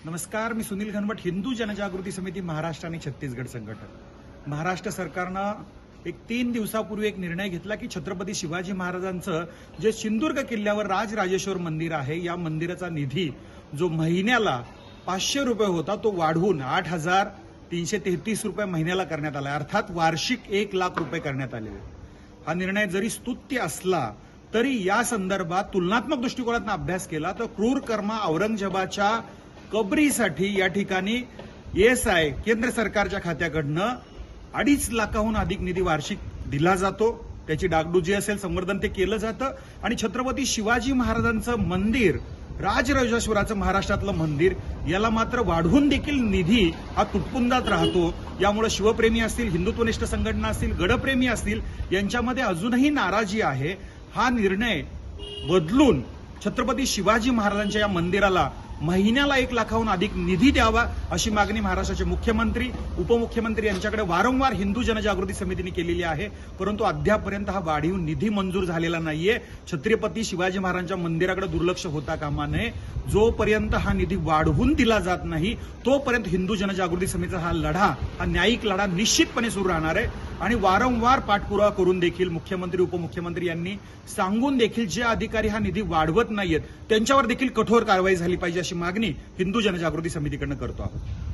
नमस्कार, मी सुनील घनवट, हिंदू जनजागृती समिती महाराष्ट्र आणि छत्तीसगड संघटक। महाराष्ट्र सरकारनं 3 दिवसापूर्वी एक निर्णय घेतला की छत्रपती शिवाजी महाराजांचं जे सिंधुदुर्ग किल्ल्यावर राजराजेश्वर मंदिर आहे, या मंदिराचा निधी जो महिन्याला 500 रुपये होता तो वाढवून 8,333 रुपये महिन्याला करण्यात आला। अर्थात वार्षिक 1 लाख रुपये करण्यात आले। हा निर्णय जरी स्तुत्य असला तरी या संदर्भात तुलनात्मक दृष्टिकोनातून अभ्यास केला तर क्रूर कर्मा औरंगजेबाच्या कबरीसाठी या ठिकाणी ESI केंद्र सरकारच्या खात्याकडनं 2.5 लाखाहून अधिक निधी वार्षिक दिला जातो। त्याची डागडुजी असेल, संवर्धन ते केलं जातं आणि छत्रपती शिवाजी महाराजांचं मंदिर, राजराजेश्वराचं महाराष्ट्रातलं मंदिर, याला मात्र वाढवून देखील निधी हा तुटपुंजात राहतो। यामुळे शिवप्रेमी असतील, हिंदुत्वनिष्ठ संघटना असतील, गडप्रेमी असतील, यांच्यामध्ये अजूनही नाराजी आहे। हा निर्णय बदलून छत्रपती शिवाजी महाराजांच्या या मंदिराला महिन्याला 1 लाखाहून अधिक निधी द्यावा अशी मागणी महाराष्ट्राचे मुख्यमंत्री, उपमुख्यमंत्री यांच्याकडे वारंवार हिंदू जनजागृती समितीने केलेली आहे। परंतु अद्यापर्यंत हा वाढीव निधी मंजूर झालेला नाहीये। छत्रपती शिवाजी महाराजांच्या मंदिराकडे दुर्लक्ष होता कामा नये। जोपर्यंत हा निधी वाढवून दिला जात नाही तोपर्यंत हिंदू जनजागृती समितीचा हा लढा, हा न्यायिक लढा निश्चितपणे सुरू राहणार आहे। आणि वारंवार पाठपुरावा करून देखील मुख्यमंत्री, उपमुख्यमंत्री यांनी सांगून देखील जे अधिकारी हा निधी वाढवत नाहीयेत त्यांच्यावर देखील कठोर कारवाई झाली पाहिजे अशी मागणी हिंदू जनजागृती समितीकडून करतो आहोत।